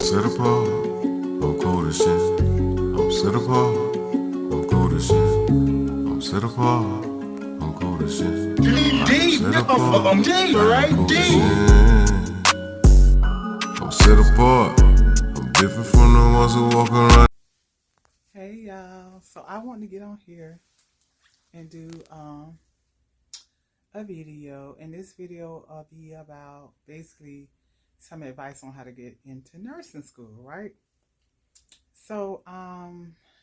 sit apart, I'm cool as shit. I'm sit apart, I'm cool as shit. I'm sit apart, I'm cool as shit. Deep, I'm deep, right? Deep. I'm sit apart, I'm different from the ones who walk around. Hey y'all, so I want to get on here and do a video, and this video will be about basically some advice on how to get into nursing school, right? So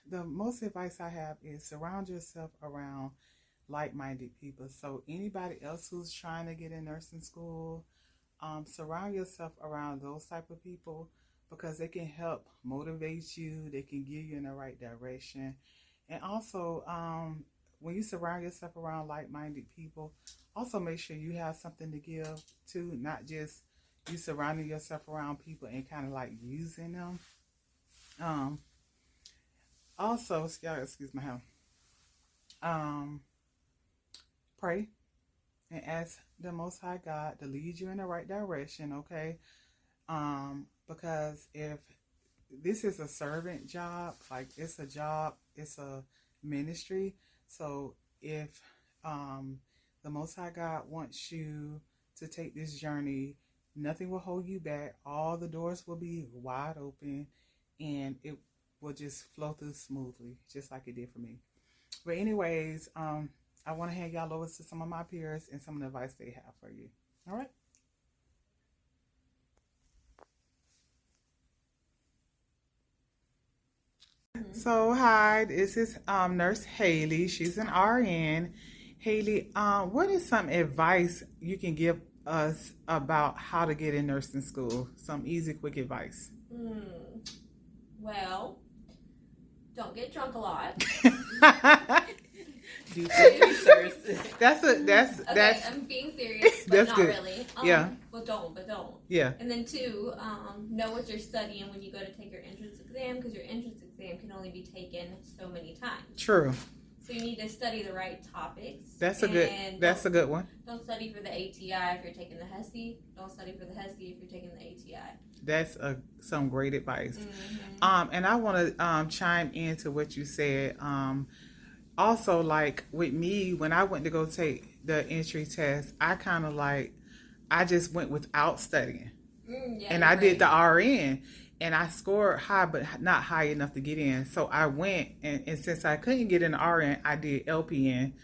the most advice I have is surround yourself around like-minded people. So anybody else who's trying to get in nursing school, surround yourself around those type of people, because they can help motivate you, they can give you in the right direction. And also, when you surround yourself around like-minded people, also make sure you have something to give to, not just you surrounding yourself around people and kind of like using them. Also, excuse my health. Pray and ask the Most High God to lead you in the right direction, okay? Because if this is a servant job, like it's a job, it's a ministry. So if the Most High God wants you to take this journey, nothing will hold you back. All the doors will be wide open, and it will just flow through smoothly, just like it did for me. But anyways, I want to hand y'all over to some of my peers and some of the advice they have for you. All right? So, hi, this is Nurse Haley. She's an RN. Haley, what is some advice you can give us about how to get in nursing school? Some easy, quick advice. Well, don't get drunk a lot. That's Okay, I'm being serious, but that's not good. really. Yeah. But don't. Yeah. And then 2, know what you're studying when you go to take your entrance exam, because your entrance exam can only be taken so many times. True. So you need to study the right topics. That's a good one. Don't study for the ATI if you're taking the HESI. Don't study for the HESI if you're taking the ATI. That's some great advice. Mm-hmm. And I want to chime into what you said. Also, like with me, when I went to go take the entry test, I just went without studying. And I did the RN, and I scored high, but not high enough to get in. So I went, and since I couldn't get in the RN, I did LPN,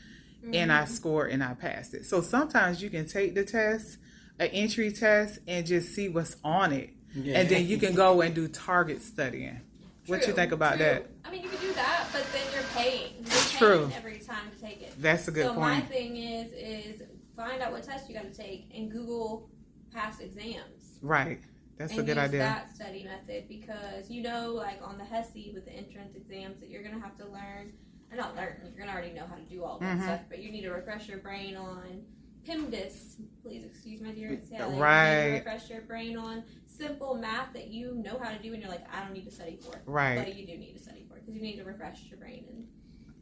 and I scored and I passed it. So sometimes you can take the test, an entry test, and just see what's on it. Yeah. And then you can go and do target studying. What you think about that? I mean, you can do that, but then you're paying. True. Every time to take it. That's a good point. So my thing is find out what test you got to take and Google past exams. Right. That's a good idea. And use that study method, because like on the HESI with the entrance exams that you're going to have to learn, or not learn, you're going to already know how to do all that stuff, but you need to refresh your brain on PEMDAS. Please excuse my dear Sally. Right. You need to refresh your brain on simple math that you know how to do, and you're like, I don't need to study for it. Right. But you do need to study for it, because you need to refresh your brain and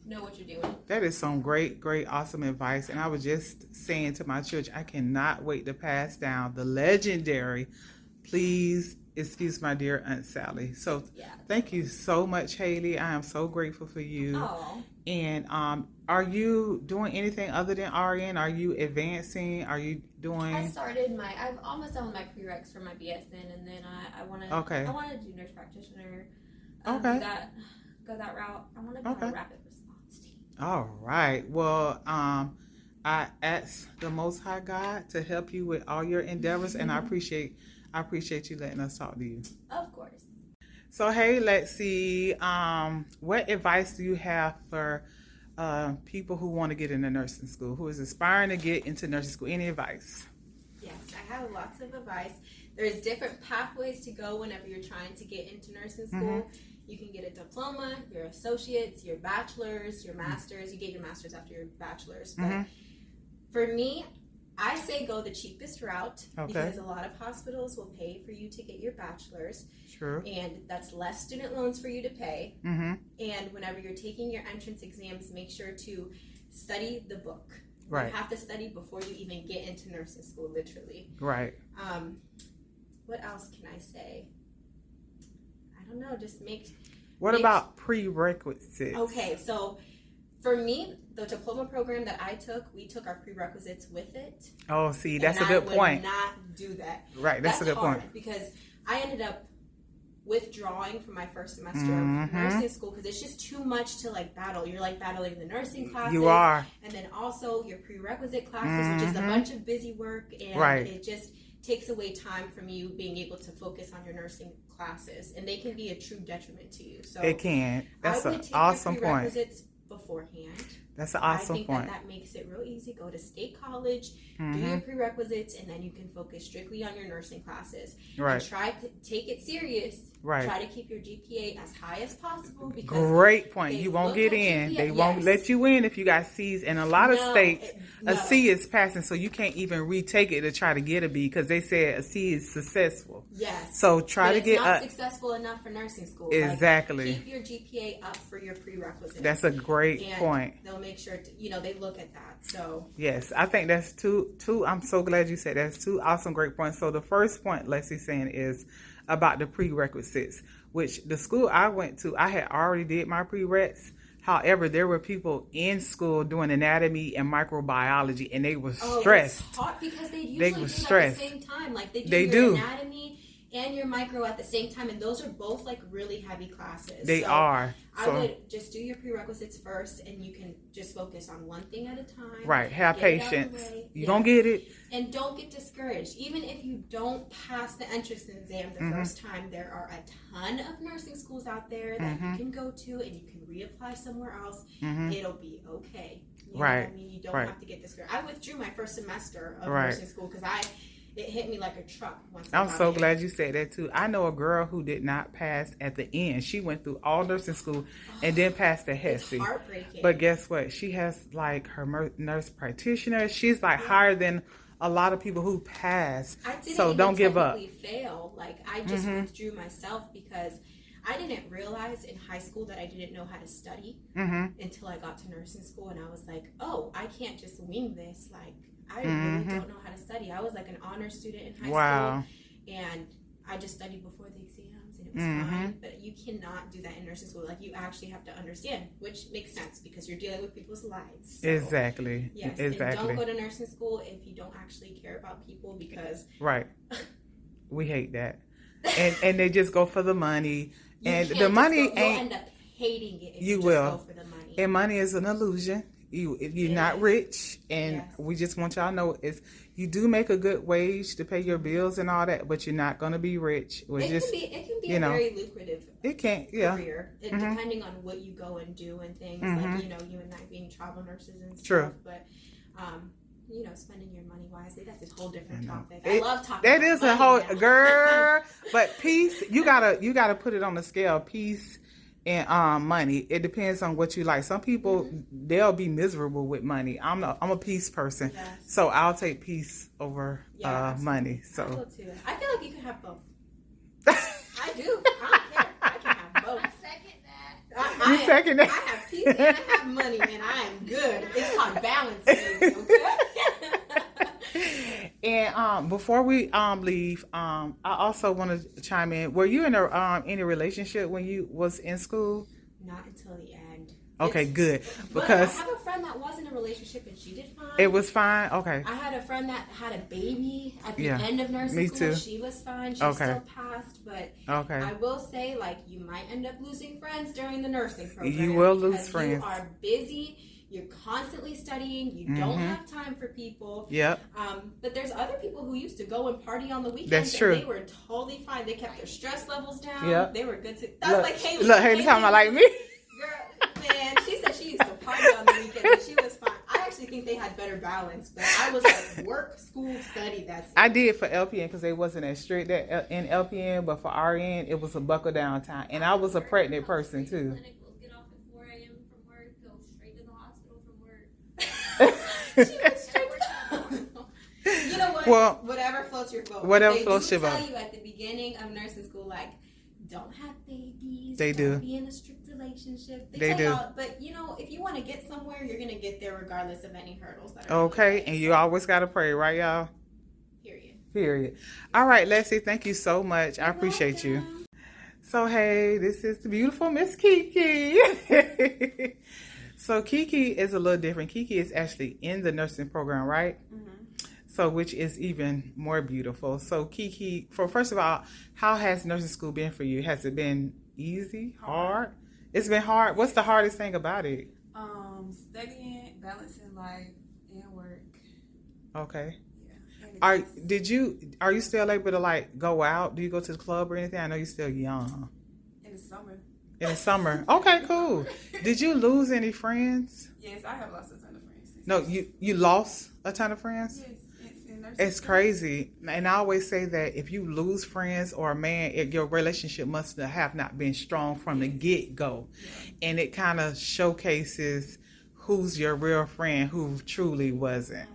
know what you're doing. That is some great, awesome advice. And I was just saying to my children, I cannot wait to pass down the legendary, please excuse my dear Aunt Sally. So thank you so much, Haley. I am so grateful for you. Oh. And are you doing anything other than RN? Are you advancing? Are you doing? I'm almost done with my prereqs for my BSN, and then I want to. Okay. I want to do nurse practitioner. Okay. Go that route. I want to be on a rapid response team. All right. Well, I ask the Most High God to help you with all your endeavors, and I appreciate you letting us talk to you. Of course. So, hey, let's see. What advice do you have for people who want to get into nursing school, who is aspiring to get into nursing school? Any advice? Yes, I have lots of advice. There's different pathways to go whenever you're trying to get into nursing school. You can get a diploma, your associates, your bachelor's, your master's. You get your master's after your bachelor's. But for me, I say go the cheapest route, because a lot of hospitals will pay for you to get your bachelor's. True. And that's less student loans for you to pay. And whenever you're taking your entrance exams, make sure to study the book. Right. You have to study before you even get into nursing school, literally. Right. What else can I say? don't know, just What make- about prerequisites? Okay, so for me, the diploma program that I took, we took our prerequisites with it. Oh, see, that's a and good I would point. not do that. Right, that's a good hard point. because I ended up withdrawing from my first semester Mm-hmm. of nursing school because it's just too much to like battle. You're like battling the nursing classes. You are. And then also your prerequisite classes, which is a bunch of busy work, and Right. it just takes away time from you being able to focus on your nursing classes, and they can be a true detriment to you. So It can. That's I an would take awesome your point. prerequisites beforehand. That's an I awesome think point. that makes it real easy. Go to state college, do Mm-hmm. your prerequisites, and then you can focus strictly on your nursing classes. Right. And try to take it serious. Right. Try to keep your GPA as high as possible because Great point. they You won't look get at in. GPA. They won't Yes. let you in if you got C's. In a lot of No, states, no. a C is passing, so you can't even retake it to try to get a B because they said a C is successful. Yes. So try But to it's get not a. successful enough for nursing school. Exactly. Like, keep your GPA up for your prerequisites. That's a great and point. They'll make sure they look at that. So Yes, I think that's two. I'm so glad you said that's two awesome, great points. So the first point Leslie's saying is about the prerequisites, which the school I went to, I had already did my prereqs. However, there were people in school doing anatomy and microbiology, and they were stressed. It's hard because they usually They do were it at stressed. the same time. Like they do They your do. anatomy and your micro at the same time, and those are both like really heavy classes. They So are. I So would just do your prerequisites first, and you can just focus on one thing at a time. right, have Get it out the patience. way. You Yeah. don't get it. And don't get discouraged. Even if you don't pass the entrance exam Mm-hmm. the first time, there are a ton of nursing schools out there that Mm-hmm. you can go to, and you can reapply somewhere else. It'll be okay. You know Right. what I mean? You don't Right. have to get discouraged. I withdrew my first semester of Right. nursing school because it hit me like a truck once I I'm got so in. glad you said that too. I know a girl who did not pass at the end. She went through all nursing school and then passed the It's HESI. heartbreaking. But guess what? She has like her nurse practitioner. She's like higher than a lot of people who pass. I didn't So even don't give up. technically fail. Like I just withdrew myself because I didn't realize in high school that I didn't know how to study until I got to nursing school, and I was like, oh, I can't just wing this. Like I really don't know how to study. I was like an honor student in high Wow. school, and I just studied before the exams, and it was fine. But you cannot do that in nursing school. Like you actually have to understand, which makes sense because you're dealing with people's lives. So, Exactly. Yes, Exactly. and don't go to nursing school if you don't actually care about people because Right. We hate that. And they just go for the money. you And can't the just money go, you'll ain't end up hating it if You you, just will. go for the money. and money is an illusion. You're It not is. rich, and Yes. we just want y'all to know is you do make a good wage to pay your bills and all that, but you're not gonna be rich. it can be you a know, very lucrative it can't. Yeah, career, depending on what you go and do and things like you and I being travel nurses and stuff. True. But spending your money wisely, that's a whole different know. topic. I It- love talking. that about is a money whole now. girl. But peace, you gotta put it on the scale. Peace and money. It depends on what you like. Some people they'll be miserable with money. I'm a peace person, Yes. so I'll take peace over Yeah, money. I So will too. I feel like you can have both. I do. I don't care. I can have both. Second that. You second that? I have peace and I have money, and I am good. It's called balance, baby, okay? And before we leave, I also want to chime in. Were you in a relationship when you was in school? Not until the end. Okay, good. But Because I have a friend that was in a relationship and she did fine. it was fine. Okay. I had a friend that had a baby at the Yeah, end of nursing me school. too. She was fine. She Okay. still passed, but Okay. I will say, like, you might end up losing friends during the nursing program. You will lose because friends. You are busy. You're constantly studying. You don't have time for people. Yep. But there's other people who used to go and party on the weekends. That's true. And they were totally fine. They kept their stress levels down. Yep. They were good to. That's Look, like Haley. look, Haley talking about like me. Girl, man, she said she used to party on the weekends and she was fine. I actually think they had better balance, but I was like work, school, study. That's it. I did for LPN because they wasn't as strict in LPN, but for RN it was a buckle down time, and I was a pregnant person too. Clinicals, get off at 4 a.m. from work, go straight to the hospital from work. She was straight to- You know what? Well, whatever floats your boat. whatever They floats do your boat. tell you at the beginning of nursing school, like, don't have babies. They don't do. Be in a strict relationship. They tell do. y'all- but if you want to get somewhere, you're gonna get there regardless of any hurdles that are. Okay, in the and way. you always gotta pray, right, y'all? Period. Period. All right, Leslie, thank you so much. I appreciate you. Welcome. So hey, this is the beautiful Miss Kiki. So Kiki is a little different. Kiki is actually in the nursing program, right? So which is even more beautiful. So Kiki, first of all, how has nursing school been for you? Has it been easy, hard? It's been hard. What's the hardest thing about it? Studying, balancing life and work. Okay. Yeah. Are you still able to like go out? Do you go to the club or anything? I know you're still young. In the summer. In the summer. Okay, cool. Did you lose any friends? Yes, I have lost a ton of friends. No, you lost a ton of friends? Yes, it's in nursing It's school. crazy. And I always say that if you lose friends or a man, your relationship must have not been strong from the get-go. Yeah. And it kind of showcases who's your real friend, who truly wasn't.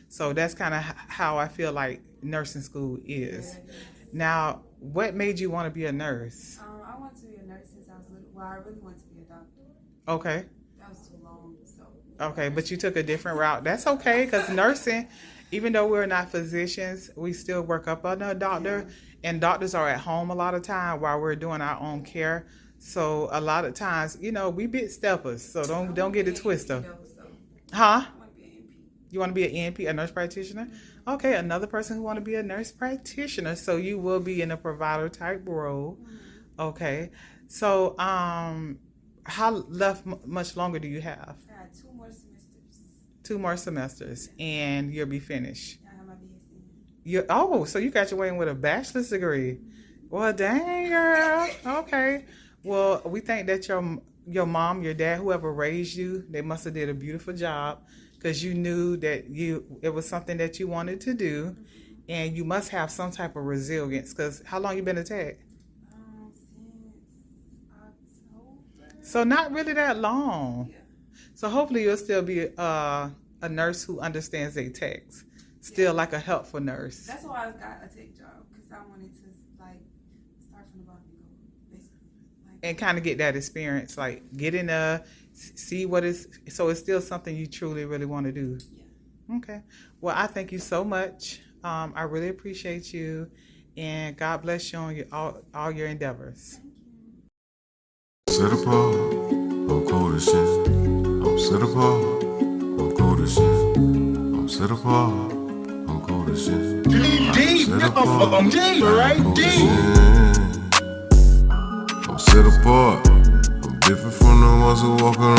So that's kind of how I feel like nursing school is. Yeah, yes. Now, what made you want to be a nurse? I wanted to be a nurse since I was little. Well, I really wanted to be a doctor. Okay. That was too long, so. Okay, but you took a different route. That's okay, because nursing, even though we're not physicians, we still work up under a doctor. And doctors are at home a lot of time while we're doing our own care. So a lot of times, we bit steppers. So don't get it twisted. Huh? I want to be an NP. You want to be an NP, a nurse practitioner? Okay, another person who want to be a nurse practitioner. So you will be in a provider type role. Okay. So much longer do you have? I had 2 more semesters. 2 more semesters, and you'll be finished. I have my BSc. So you graduating with a bachelor's degree? Well, dang, girl. Okay. Well, we think that your mom, your dad, whoever raised you, they must have did a beautiful job, because you knew that it was something that you wanted to do, and you must have some type of resilience. Because how long you been attacked? Since October. So not really that long. Yeah. So hopefully you'll still be a nurse who understands their text. Still like a helpful nurse. That's why I got a tech job, because I wanted to start from the bottom and go, basically. And kind of get that experience, like get in see what is, so it's still something you truly really want to do. Yeah. Okay. Well, I thank you so much. I really appreciate you, and God bless you on all your endeavors. Set apart, I'm cool as shit. I'm set apart, I'm cool as shit. I'm set apart, I'm cool as shit. D, Set nigga, apart, I'm D, right? cool D. as shit. I'm set apart. I'm different from the ones who walk around.